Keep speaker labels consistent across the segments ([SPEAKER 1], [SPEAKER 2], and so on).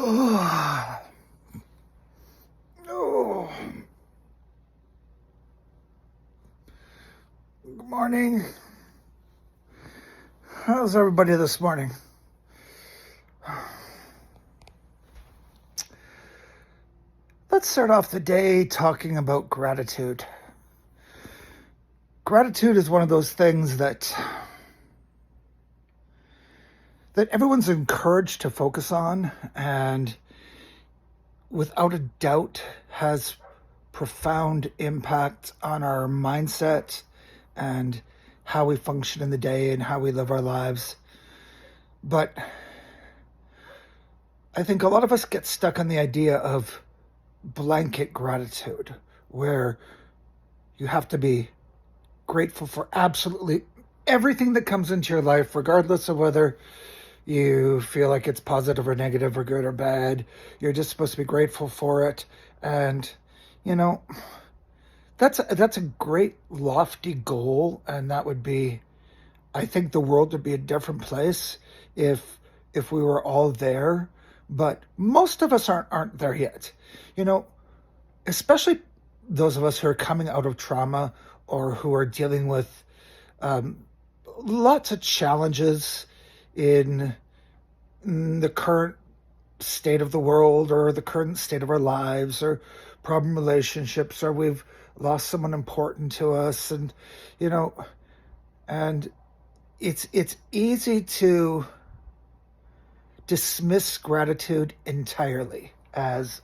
[SPEAKER 1] Oh, oh. Good morning. How's everybody this morning? Let's start off the day talking about gratitude. Gratitude is one of those things that everyone's encouraged to focus on, and without a doubt has profound impact on our mindset and how we function in the day and how we live our lives. But I think a lot of us get stuck on the idea of blanket gratitude, where you have to be grateful for absolutely everything that comes into your life, regardless of whether you feel like it's positive or negative or good or bad. You're just supposed to be grateful for it. And, you know, that's a great lofty goal, and that would be, I think the world would be a different place if we were all there. But most of us aren't there yet. You know, especially those of us who are coming out of trauma or who are dealing with lots of challenges in the current state of the world, or the current state of our lives, or problem relationships, or we've lost someone important to us, and and it's easy to dismiss gratitude entirely as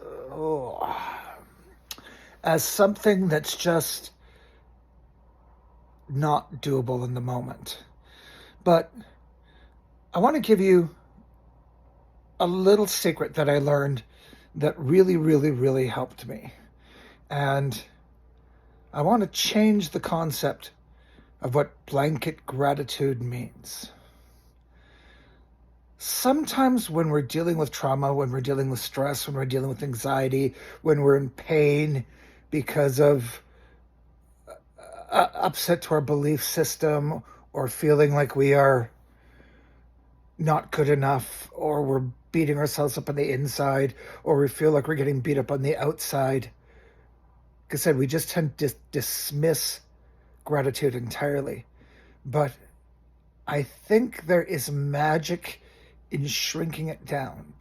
[SPEAKER 1] something that's just not doable in the moment. But I want to give you a little secret that I learned that really, really, really helped me. And I want to change the concept of what blanket gratitude means. Sometimes when we're dealing with trauma, when we're dealing with stress, when we're dealing with anxiety, when we're in pain because of upset to our belief system, or feeling like we are not good enough, or we're beating ourselves up on the inside, or we feel like we're getting beat up on the outside, like I said, we just tend to dismiss gratitude entirely. But I think there is magic in shrinking it down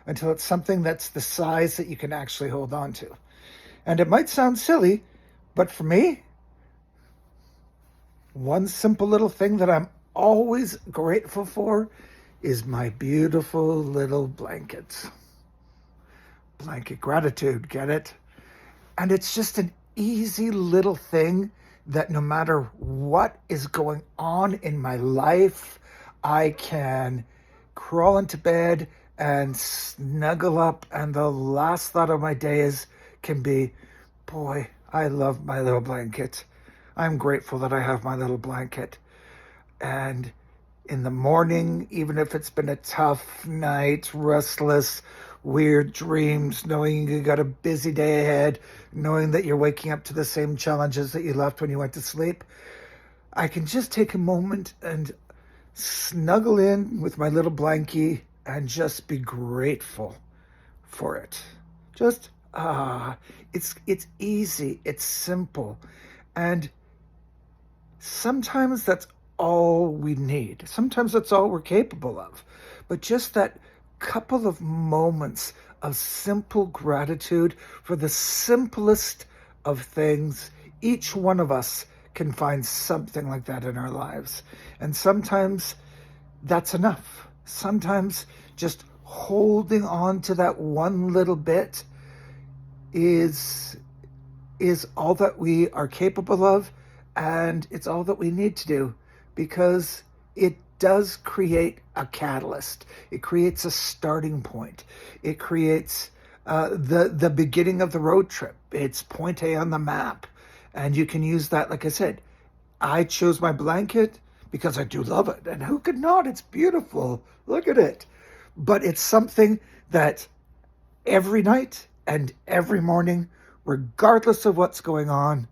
[SPEAKER 1] until it's something that's the size that you can actually hold on to. And it might sound silly, but for me, one simple little thing that I'm always grateful for is my beautiful little blankets. Blanket gratitude, get it? And it's just an easy little thing that no matter what is going on in my life, I can crawl into bed and snuggle up, and the last thought of my day can be, boy, I love my little blanket. I'm grateful that I have my little blanket. And in the morning, even if it's been a tough night, restless, weird dreams, knowing you got a busy day ahead, knowing that you're waking up to the same challenges that you left when you went to sleep, I can just take a moment and snuggle in with my little blankie and just be grateful for it. Just, it's easy, it's simple. And sometimes that's all we need. Sometimes that's all we're capable of. But just that couple of moments of simple gratitude for the simplest of things, each one of us can find something like that in our lives. And sometimes that's enough. Sometimes just holding on to that one little bit is all that we are capable of, and it's all that we need to do, because it does create a catalyst. It creates a starting point. It creates the beginning of the road trip. It's point A on the map. And you can use that, like I said, I chose my blanket because I do love it. And who could not? It's beautiful. Look at it. But it's something that every night and every morning, regardless of what's going on,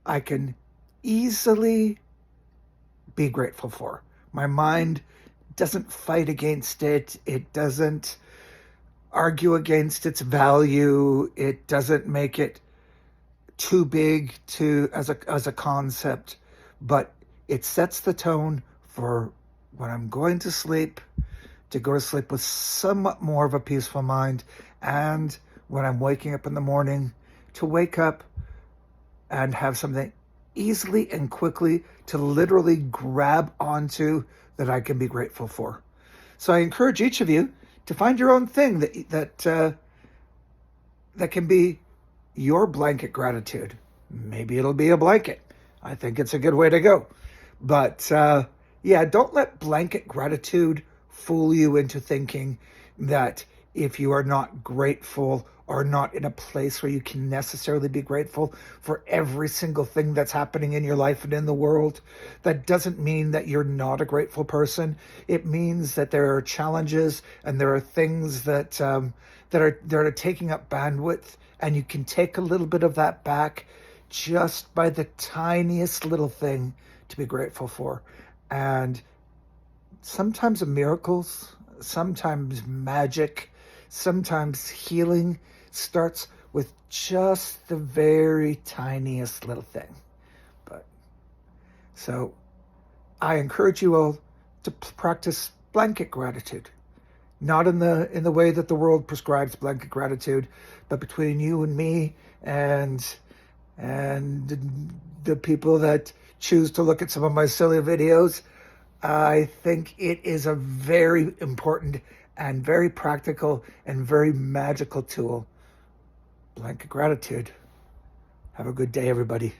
[SPEAKER 1] I can easily be grateful for. My mind doesn't fight against it. It doesn't argue against its value. It doesn't make it too big as a concept, but it sets the tone for when I'm going to sleep, to go to sleep with somewhat more of a peaceful mind, and when I'm waking up in the morning, to wake up and have something easily and quickly to literally grab onto that I can be grateful for. So I encourage each of you to find your own thing that can be your blanket gratitude. Maybe it'll be a blanket. I think it's a good way to go. But yeah, don't let blanket gratitude fool you into thinking that if you are not grateful or not in a place where you can necessarily be grateful for every single thing that's happening in your life and in the world, that doesn't mean that you're not a grateful person. It means that there are challenges and there are things that are taking up bandwidth, and you can take a little bit of that back just by the tiniest little thing to be grateful for. And sometimes miracles, sometimes magic, sometimes healing starts with just the very tiniest little thing. But so I encourage you all to practice blanket gratitude, not in the way that the world prescribes blanket gratitude, but between you and me and the people that choose to look at some of my silly videos. I think it is a very important and very practical and very magical tool. Blanket gratitude. Have a good day, everybody.